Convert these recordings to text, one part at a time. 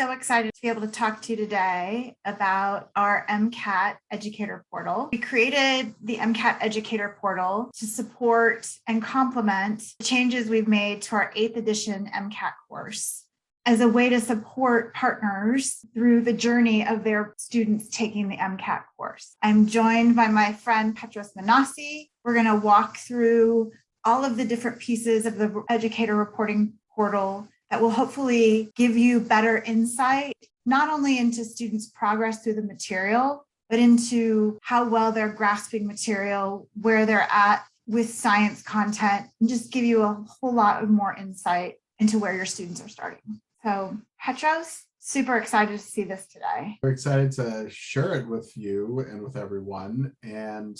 so excited to be able to talk to you today about our MCAT Educator portal. We created the MCAT Educator portal to support and complement the changes we've made to our 8th edition MCAT course as a way to support partners through the journey of their students taking the MCAT course. I'm joined by my friend Petros Manassi. We're going to walk through all of the different pieces of the Educator reporting portal that will hopefully give you better insight, not only into students' progress through the material, but into how well they're grasping material, where they're at with science content, and just give you a whole lot of more insight into where your students are starting. So Petros, super excited to see this today. We're excited to share it with you and with everyone. And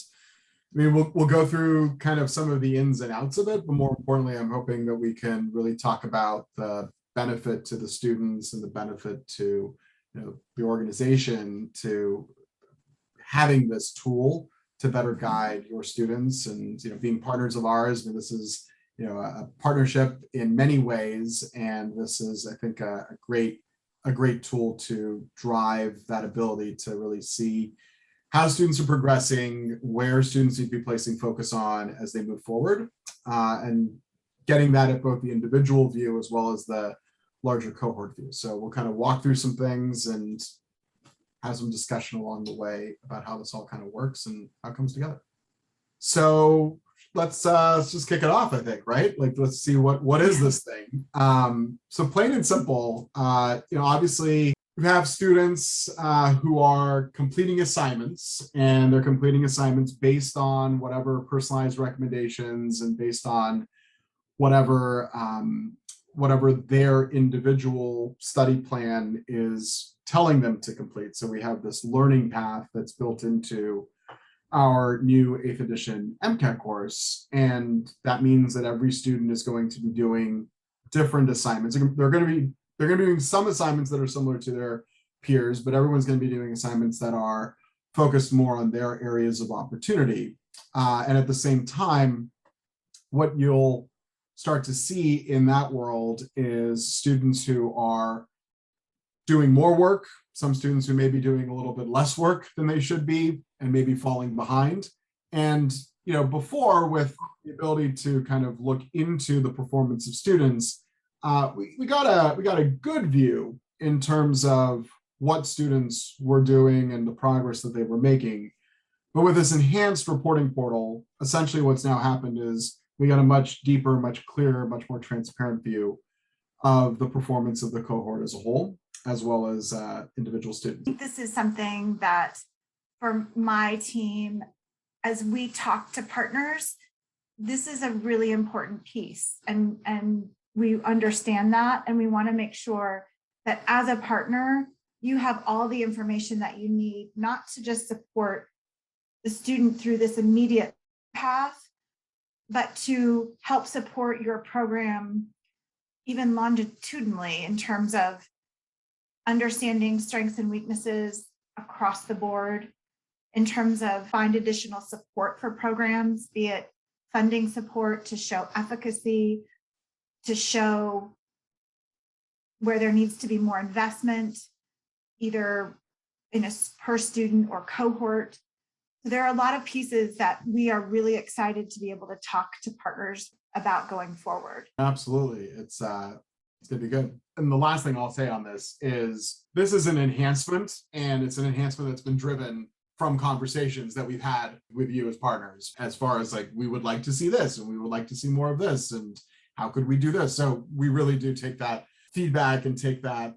I mean, we'll go through kind of some of the ins and outs of it, but more importantly, I'm hoping that we can really talk about the benefit to the students and the benefit to the organization to having this tool to better guide your students and being partners of ours. And this is a partnership in many ways, and this is, I think, a great tool to drive that ability to really see how students are progressing, where students need to be placing focus on as they move forward, and getting that at both the individual view as well as the larger cohort view. So we'll kind of walk through some things and have some discussion along the way about how this all kind of works and how it comes together. So let's just kick it off, I think, right? Like, let's see what is this thing? So plain and simple, obviously, we have students who are completing assignments, and they're completing assignments based on whatever personalized recommendations and based on whatever their individual study plan is telling them to complete. So we have this learning path that's built into our new 8th edition MCAT course, and that means that every student is going to be doing different assignments. They're going to be doing some assignments that are similar to their peers, but everyone's going to be doing assignments that are focused more on their areas of opportunity. And at the same time, what you'll start to see in that world is students who are doing more work, some students who may be doing a little bit less work than they should be and maybe falling behind. And before, with the ability to kind of look into the performance of students, we got a good view in terms of what students were doing and the progress that they were making. But with this enhanced reporting portal, essentially what's now happened is we got a much deeper, much clearer, much more transparent view of the performance of the cohort as a whole, as well as individual students. I think this is something that for my team, as we talk to partners, this is a really important piece. And we understand that, and we want to make sure that as a partner, you have all the information that you need, not to just support the student through this immediate path, but to help support your program even longitudinally in terms of understanding strengths and weaknesses across the board, in terms of find additional support for programs, be it funding support to show efficacy, to show where there needs to be more investment, either in a per student or cohort. So there are a lot of pieces that we are really excited to be able to talk to partners about going forward. Absolutely. It's going to be good. And the last thing I'll say on this is an enhancement, and it's an enhancement that's been driven from conversations that we've had with you as partners, as far as like, we would like to see this, and we would like to see more of this, and how could we do this? So we really do take that feedback and take that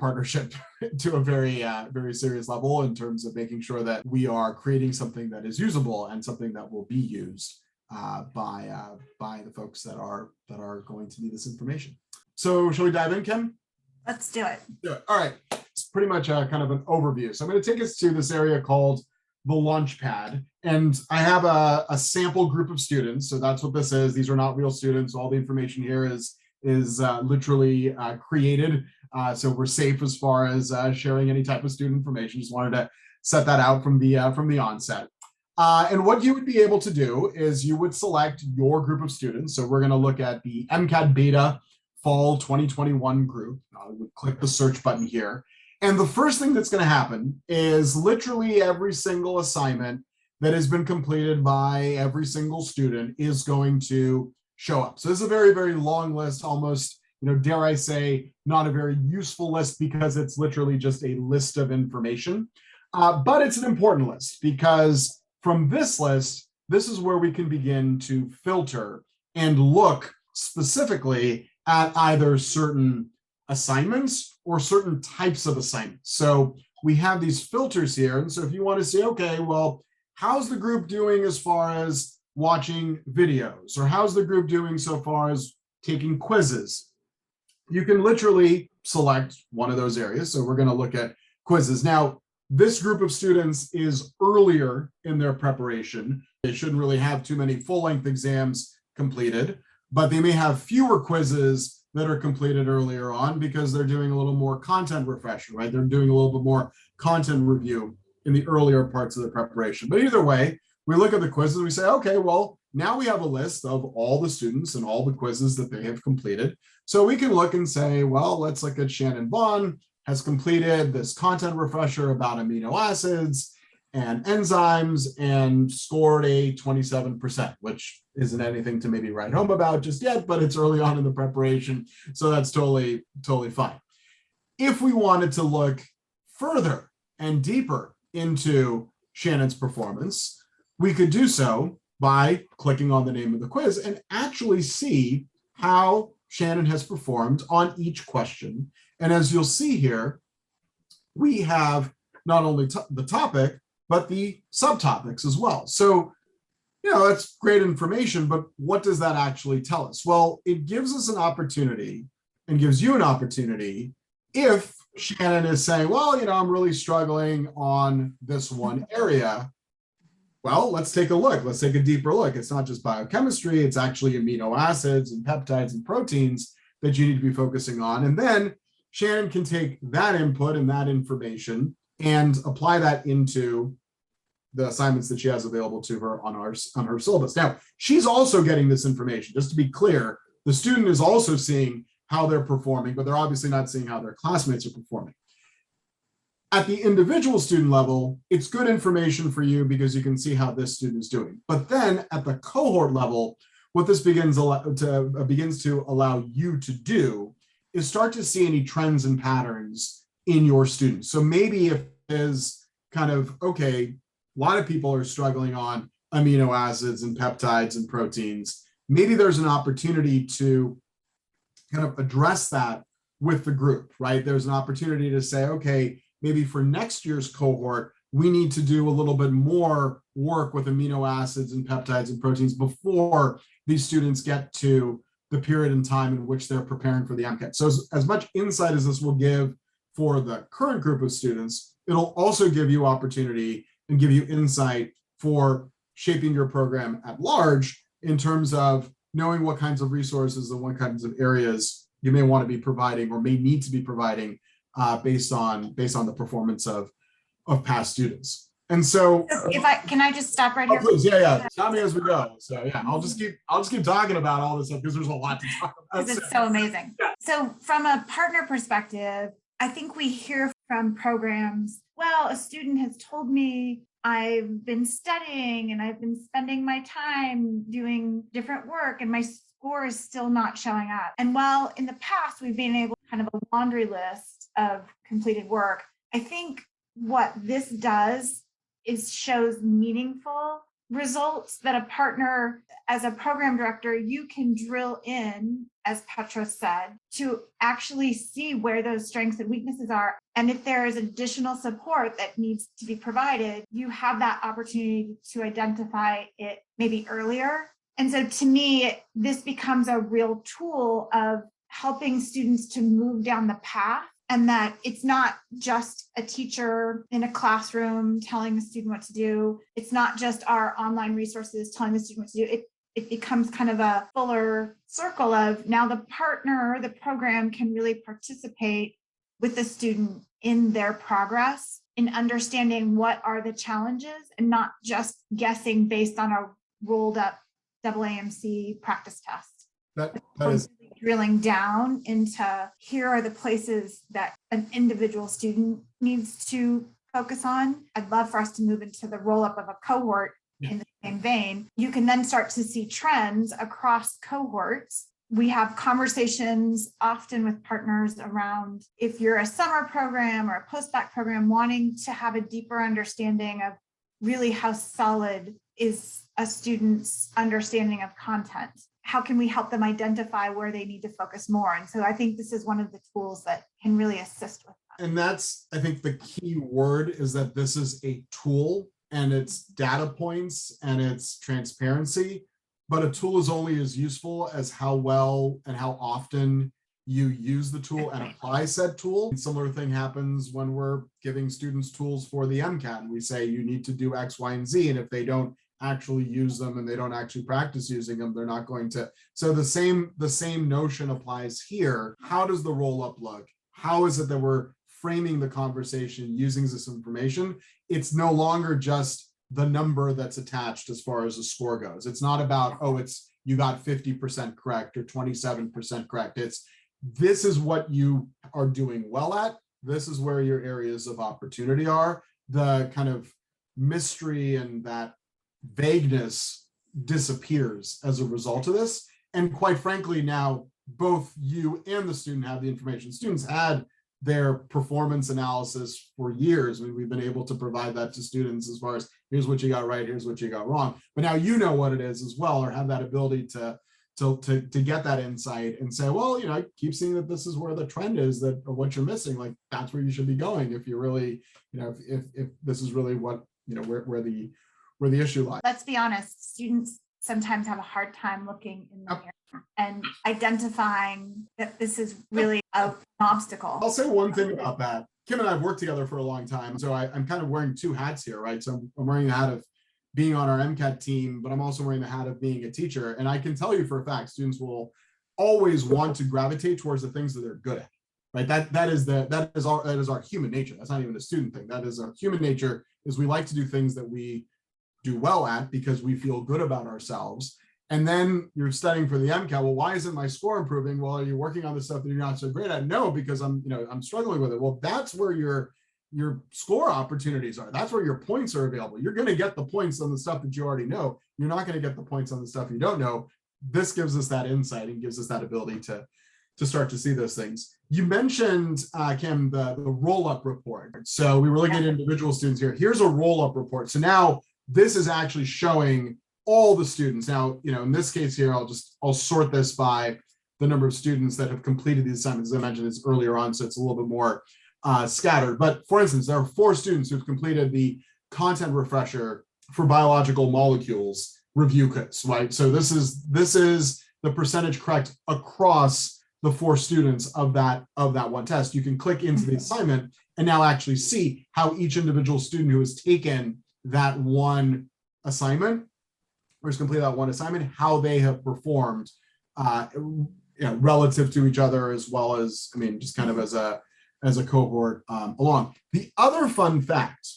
partnership to a very, very serious level in terms of making sure that we are creating something that is usable and something that will be used by the folks that are going to need this information. So shall we dive in, Kim? Let's do it. All right. It's pretty much kind of an overview. So I'm going to take us to this area called the Launchpad. And I have a sample group of students. So that's what this is. These are not real students. All the information here is literally created. So we're safe as far as sharing any type of student information. Just wanted to set that out from the onset. And what you would be able to do is you would select your group of students. So we're going to look at the MCAT beta fall 2021 group. I would click the search button here. And the first thing that's going to happen is literally every single assignment that has been completed by every single student is going to show up. So this is a very, very long list, almost, dare I say, not a very useful list because it's literally just a list of information. But it's an important list because from this list, this is where we can begin to filter and look specifically at either certain assignments or certain types of assignments. So we have these filters here. And so if you want to say, okay, well, how's the group doing as far as watching videos? Or how's the group doing so far as taking quizzes? You can literally select one of those areas. So we're going to look at quizzes. Now, this group of students is earlier in their preparation. They shouldn't really have too many full-length exams completed, but they may have fewer quizzes that are completed earlier on because they're doing a little more content refresher, right? They're doing a little bit more content review in the earlier parts of the preparation. But either way, we look at the quizzes, we say, okay, well, now we have a list of all the students and all the quizzes that they have completed. So we can look and say, well, let's look at Shannon Vaughn has completed this content refresher about amino acids and enzymes and scored a 27%, which isn't anything to maybe write home about just yet, but it's early on in the preparation. So that's totally fine. If we wanted to look further and deeper into Shannon's performance, we could do so by clicking on the name of the quiz and actually see how Shannon has performed on each question. And as you'll see here, we have not only the topic, but the subtopics as well. So, that's great information, but what does that actually tell us? Well, it gives us an opportunity and gives you an opportunity if Shannon is saying, well, I'm really struggling on this one area. Well, let's take a look. Let's take a deeper look. It's not just biochemistry, it's actually amino acids and peptides and proteins that you need to be focusing on. And then Shannon can take that input and that information and apply that into the assignments that she has available to her on her syllabus. Now, she's also getting this information. Just to be clear, the student is also seeing how they're performing, but they're obviously not seeing how their classmates are performing. At the individual student level, it's good information for you because you can see how this student is doing. But then at the cohort level, what this begins to allow you to do is start to see any trends and patterns in your students. So maybe if there's kind of, okay, a lot of people are struggling on amino acids and peptides and proteins, maybe there's an opportunity to kind of address that with the group, right? There's an opportunity to say, okay, maybe for next year's cohort, we need to do a little bit more work with amino acids and peptides and proteins before these students get to the period in time in which they're preparing for the MCAT. So as much insight as this will give for the current group of students, it'll also give you opportunity and give you insight for shaping your program at large in terms of knowing what kinds of resources and what kinds of areas you may want to be providing or may need to be providing based on the performance of past students. And so Can I just stop right here? Please, yeah. Stop me as we go. So yeah, I'll just keep talking about all this stuff because there's a lot to talk about. Because it's so amazing. Yeah. So from a partner perspective, I think we hear from programs, well, a student has told me I've been studying and I've been spending my time doing different work and my score is still not showing up. And while in the past we've been able to kind of a laundry list of completed work, I think what this does is shows meaningful results that a partner, as a program director, you can drill in, as Petra said, to actually see where those strengths and weaknesses are. And if there is additional support that needs to be provided, you have that opportunity to identify it maybe earlier. And so to me, this becomes a real tool of helping students to move down the path. And that it's not just a teacher in a classroom telling the student what to do. It's not just our online resources telling the student what to do. It becomes kind of a fuller circle of now the partner, the program can really participate with the student in their progress, in understanding what are the challenges and not just guessing based on a rolled up AAMC practice test. That is drilling down into here are the places that an individual student needs to focus on. I'd love for us to move into the roll up of a cohort in the same vein. You can then start to see trends across cohorts. We have conversations often with partners around if you're a summer program or a post-bac program wanting to have a deeper understanding of really how solid is a student's understanding of content. How can we help them identify where they need to focus more? And so I think this is one of the tools that can really assist with that. And that's, I think the key word is that this is a tool and it's data points and it's transparency, but a tool is only as useful as how well and how often you use the tool and apply said tool. A similar thing happens when we're giving students tools for the MCAT and we say you need to do X, Y, and Z. And if they don't actually use them and they don't actually practice using them, they're not going to. So the same notion applies here. How does the roll-up look? How is it that we're framing the conversation using this information? It's no longer just the number that's attached as far as the score goes. It's not about, oh, it's you got 50% correct or 27% correct. It's this is what you are doing well at. This is where your areas of opportunity are. The kind of mystery and that vagueness disappears as a result of this. And quite frankly, now both you and the student have the information. Students had their performance analysis for years. I mean, we've been able to provide that to students as far as here's what you got right, here's what you got wrong. But now you know what it is as well, or have that ability to get that insight and say, well, you know, I keep seeing that this is where the trend is, that or what you're missing. Like that's where you should be going if you really, you know, if this is really what, you know, where the issue lies. Let's be honest, students sometimes have a hard time looking in the mirror and identifying that this is really an obstacle. I'll say one thing about that. Kim and I have worked together for a long time. So I'm kind of wearing two hats here, right? So I'm wearing the hat of being on our MCAT team, but I'm also wearing the hat of being a teacher. And I can tell you for a fact, students will always want to gravitate towards the things that they're good at, right? That is our human nature. That's not even a student thing. That is our human nature, is we like to do things that we do well at because we feel good about ourselves. And then you're studying for the MCAT. Well, why isn't my score improving? Well, are you working on the stuff that you're not so great at? No, because I'm struggling with it. Well, that's where your score opportunities are. That's where your points are available. You're going to get the points on the stuff that you already know. You're not going to get the points on the stuff you don't know. This gives us that insight and gives us that ability to start to see those things. You mentioned, Kim, the roll-up report. So we were looking at individual students here. Here's a roll-up report. So now this is actually showing all the students. Now, you know, in this case here, I'll sort this by the number of students that have completed these assignments. As I mentioned this earlier on, so it's a little bit more scattered. But for instance, there are 4 students who've completed the content refresher for biological molecules review quiz, right? So this is the percentage correct across the 4 students of that one test. You can click into the assignment and now actually see how each individual student who has taken that one assignment or has completed that one assignment, how they have performed relative to each other, as well as, I mean, just kind of as a cohort along. The other fun fact,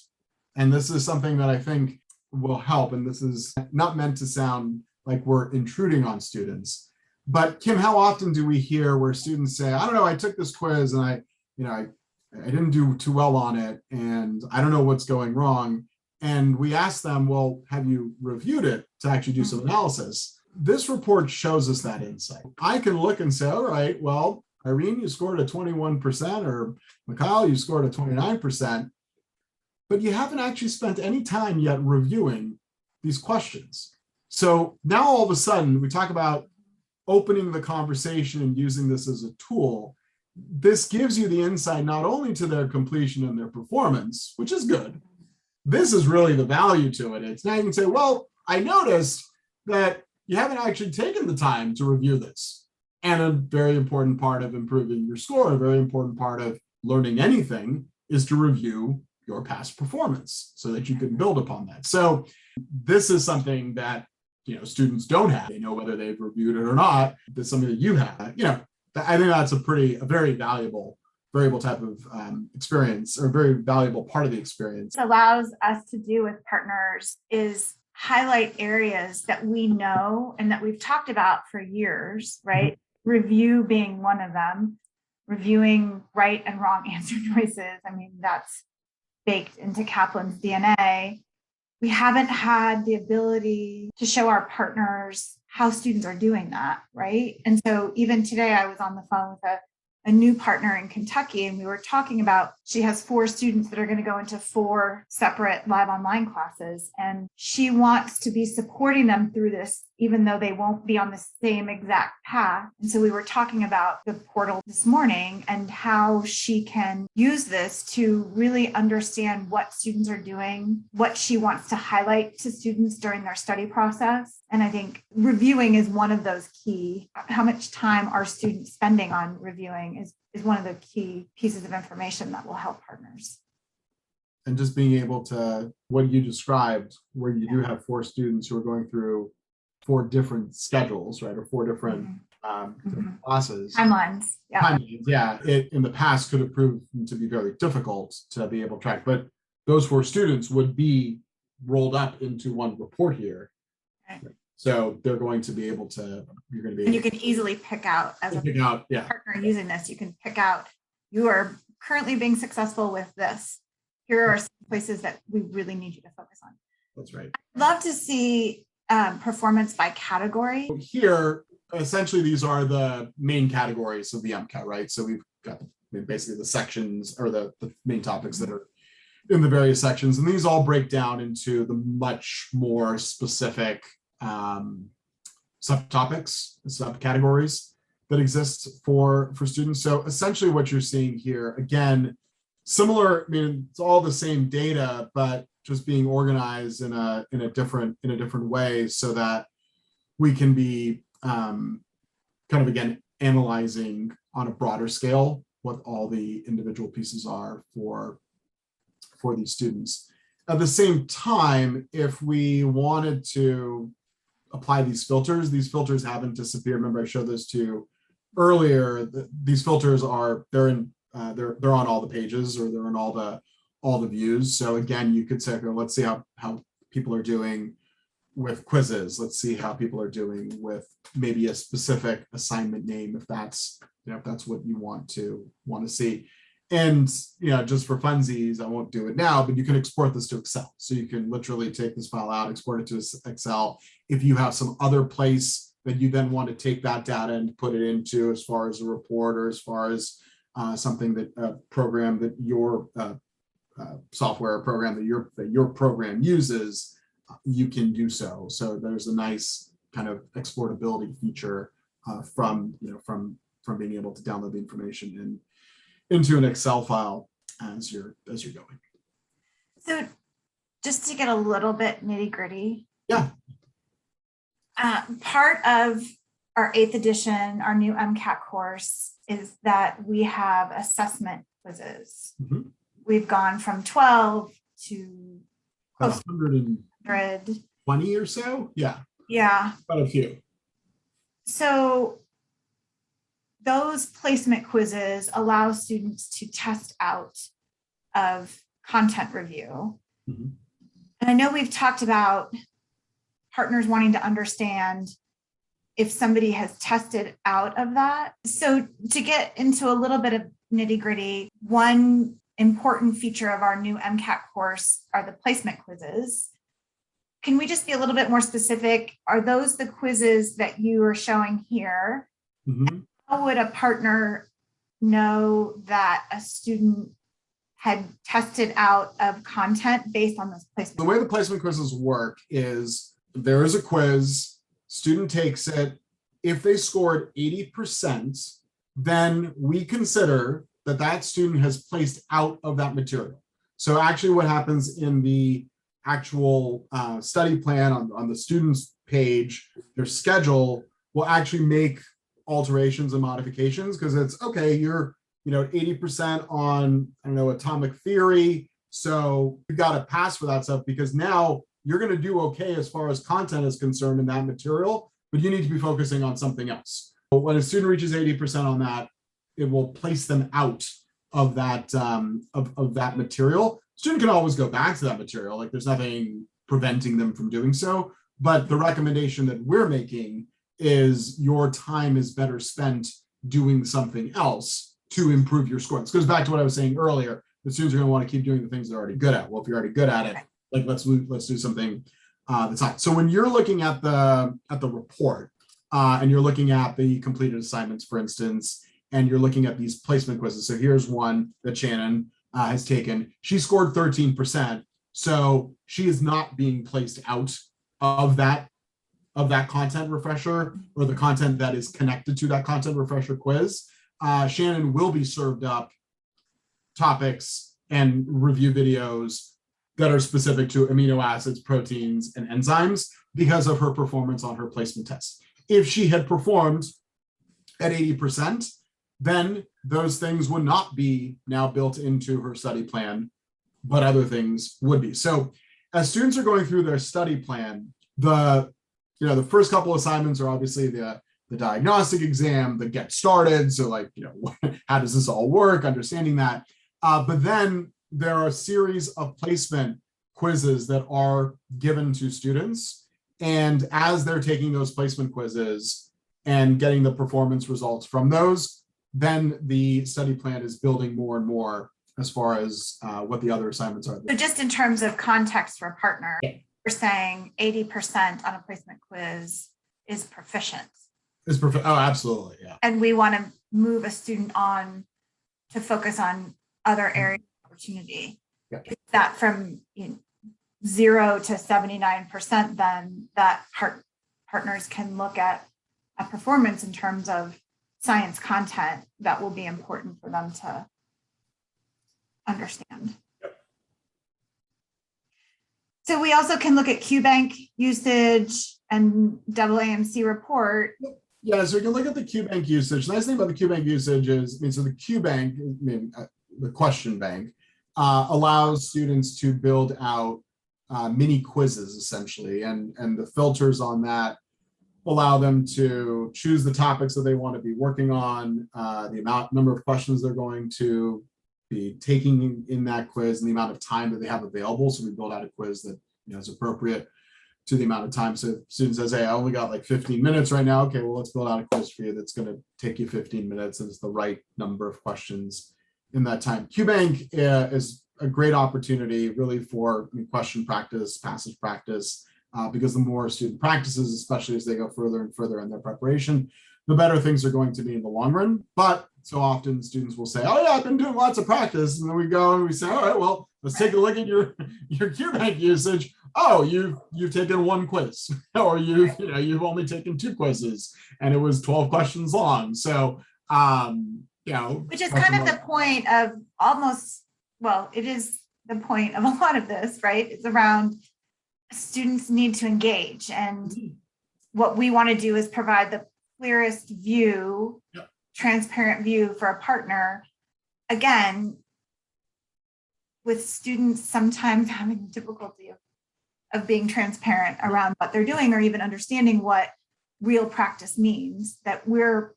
and this is something that I think will help, and this is not meant to sound like we're intruding on students, but Kim, how often do we hear where students say, I don't know, I took this quiz and I didn't do too well on it, and I don't know what's going wrong. And we ask them, well, have you reviewed it to actually do some analysis? This report shows us that insight. I can look and say, all right, well, Irene, you scored a 21%, or Mikhail, you scored a 29%, but you haven't actually spent any time yet reviewing these questions. So now all of a sudden, we talk about opening the conversation and using this as a tool. This gives you the insight not only to their completion and their performance, which is good. This is really the value to it. It's now you can say, well, I noticed that you haven't actually taken the time to review this. And a very important part of improving your score, a very important part of learning anything, is to review your past performance so that you can build upon that. So this is something that, students don't have. They know whether they've reviewed it or not. That's something that you have. I think that's a very valuable type of experience, or a very valuable part of the experience. What allows us to do with partners is highlight areas that we know and that we've talked about for years, right? review being one of them, reviewing right and wrong answer choices. I mean, that's baked into Kaplan's DNA. We haven't had the ability to show our partners how students are doing that, right? And so even today, I was on the phone with a new partner in Kentucky, and we were talking about, she has 4 students that are going to go into 4 separate live online classes, and she wants to be supporting them through this, even though they won't be on the same exact path. And so we were talking about the portal this morning and how she can use this to really understand what students are doing, what she wants to highlight to students during their study process. And I think reviewing is one of those key. How much time are students spending on reviewing is one of the key pieces of information that will help partners. And just being able to, what you described, where you do have 4 students who are going through 4 different schedules, right, or 4 different different classes. Timelines. Yeah. Timelines, yeah. It in the past could have proved to be very difficult to be able to track, but those 4 students would be rolled up into one report here. Right. So they're going to be able to, you're going to be And able you can easily pick out as to a pick out, yeah. partner using this, you can pick out, you are currently being successful with this. Here are some places that we really need you to focus on. That's right. I'd love to see performance by category. Here, essentially, these are the main categories of the MCAT, right? So we've got basically the sections or the main topics that are in the various sections. And these all break down into the much more specific subtopics, subcategories that exist for students. So essentially what you're seeing here, again, similar, I mean, it's all the same data, but just being organized in a different way so that we can be kind of, again, analyzing on a broader scale what all the individual pieces are for these students. At the same time, if we wanted to apply these filters haven't disappeared. Remember, I showed this to you earlier. These filters are, they're on all the pages, or they're in all the views. So again, you could say, okay, let's see how people are doing with quizzes. Let's see how people are doing with maybe a specific assignment name, if that's, if that's what you want to see. And, just for funsies, I won't do it now, but you can export this to Excel. So you can literally take this file out, export it to Excel. If you have some other place that you then want to take that data and put it into, as far as a report, or as far as something that a program that your software program that your program uses, you can do so. So there's a nice kind of exportability feature from being able to download the information into an Excel file as you're going. So just to get a little bit nitty gritty. Yeah. Part of our 8th edition, our new MCAT course, is that we have assessment quizzes. Mm-hmm. We've gone from 12 to close to 120 or so. Yeah. Yeah. Quite a few. So those placement quizzes allow students to test out of content review. Mm-hmm. And I know we've talked about partners wanting to understand if somebody has tested out of that. So to get into a little bit of nitty gritty, one important feature of our new MCAT course are the placement quizzes. Can we just be a little bit more specific? Are those the quizzes that you are showing here? Mm-hmm. How would a partner know that a student had tested out of content based on those placements? The way the placement quizzes work is there is a quiz, student takes it. If they scored 80%, then we consider that student has placed out of that material. So actually what happens in the actual study plan on the student's page, their schedule will actually make alterations and modifications, because it's okay, you're 80% on, I don't know, atomic theory, so you got to pass for that stuff, because now you're going to do okay as far as content is concerned in that material, but you need to be focusing on something else. But when a student reaches 80% on that, it will place them out of that of that material. Student can always go back to that material, like there's nothing preventing them from doing so, but the recommendation that we're making is your time is better spent doing something else to improve your score. This goes back to what I was saying earlier. The students are going to want to keep doing the things they're already good at. Well, if you're already good at it, like let's do something that's not. So when you're looking at the report and you're looking at the completed assignments, for instance, and you're looking at these placement quizzes. So here's one that Shannon has taken. She scored 13%. So she is not being placed out of that content refresher or the content that is connected to that content refresher quiz. Shannon will be served up topics and review videos that are specific to amino acids, proteins, and enzymes because of her performance on her placement test. If she had performed at 80%, then those things would not be now built into her study plan, but other things would be. So as students are going through their study plan, the first couple assignments are obviously the diagnostic exam, the get started. So like, how does this all work? Understanding that. But then there are a series of placement quizzes that are given to students. And as they're taking those placement quizzes and getting the performance results from those, then the study plan is building more and more as far as what the other assignments are. So just in terms of context for a partner, we're saying 80% on a placement quiz is proficient. Oh, absolutely, yeah. And we want to move a student on to focus on other areas of opportunity. Yeah. Is that from 0 to 79%, then that partners can look at a performance in terms of science content that will be important for them to understand. Yep. So we also can look at QBank usage and AAMC report. Yeah, so you can look at the QBank usage. The nice thing about the QBank usage is, so the QBank, the question bank, allows students to build out mini quizzes essentially, and the filters on that allow them to choose the topics that they want to be working on, the number of questions they're going to be taking in that quiz, and the amount of time that they have available. So we build out a quiz that is appropriate to the amount of time. So if student says, hey, I only got like 15 minutes right now. Okay, well, let's build out a quiz for you that's going to take you 15 minutes, and it's the right number of questions in that time. QBank is a great opportunity really for question practice, passage practice, because the more a student practices, especially as they go further and further in their preparation, the better things are going to be in the long run. But so often students will say, oh yeah, I've been doing lots of practice. And then we go and we say, all right, well, let's take a look at your QBank usage. Oh, you've taken one quiz, or you've only taken 2 quizzes, and it was 12 questions long. So which is kind of the point of it is the point of a lot of this, right? It's around students need to engage, and what we want to do is provide the clearest view, transparent view for a partner. Again, with students sometimes having difficulty of being transparent around what they're doing, or even understanding what real practice means, that we're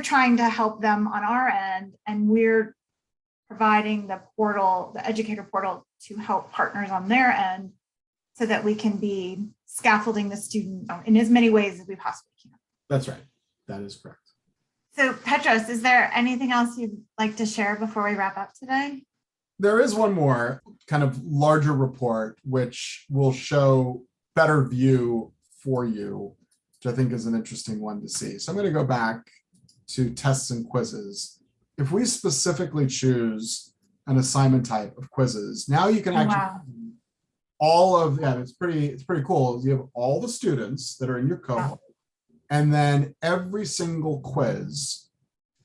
trying to help them on our end, and we're providing the portal, the educator portal, to help partners on their end so that we can be scaffolding the student in as many ways as we possibly can. That's right. That is correct. So Petros, is there anything else you'd like to share before we wrap up today? There is one more kind of larger report, which will show better view for you, which I think is an interesting one to see. So I'm going to go back to tests and quizzes. If we specifically choose an assignment type of quizzes, now you can actually all of it's pretty cool. You have all the students that are in your cohort, and then every single quiz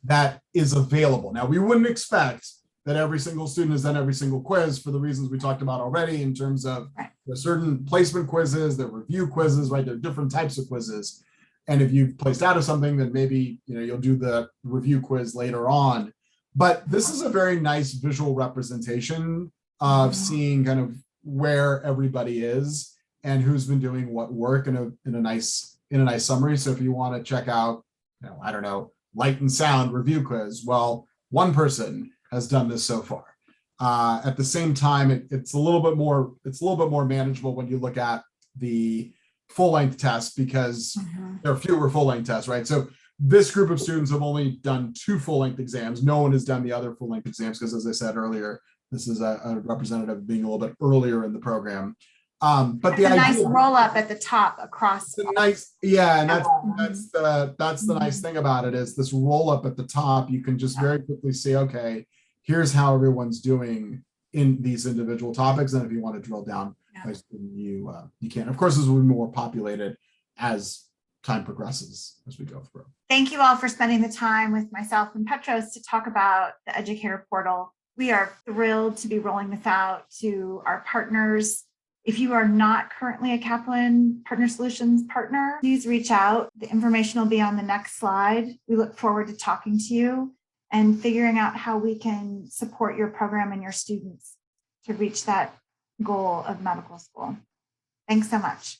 that is available. Now, we wouldn't expect that every single student has done every single quiz for the reasons we talked about already, in terms of there's certain placement quizzes, there are review quizzes, right? There are different types of quizzes. And if you've placed out of something, then maybe you'll do the review quiz later on. But this is a very nice visual representation of seeing kind of where everybody is and who's been doing what work in a nice summary. So if you want to check out, I don't know, light and sound review quiz, well, one person has done this so far. At the same time, it's a little bit more manageable when you look at the full-length tests because Mhm. there are fewer full-length tests, right? So this group of students have only done 2 full-length exams. No one has done the other full-length exams because, as I said earlier, this is a representative being a little bit earlier in the program. But the It's a nice idea, roll up at the top across. it's a nice, yeah, and Mhm. that's the nice thing about it is this roll up at the top. You can just very quickly see, okay, here's how everyone's doing in these individual topics, and if you want to drill down, Yeah. you can. Of course, this will be more populated as time progresses as we go through. Thank you all for spending the time with myself and Petros to talk about the Educator portal. We are thrilled to be rolling this out to our partners. If you are not currently a Kaplan Partner Solutions partner, please reach out. The information will be on the next slide. We look forward to talking to you and figuring out how we can support your program and your students to reach that goal of medical school. Thanks so much.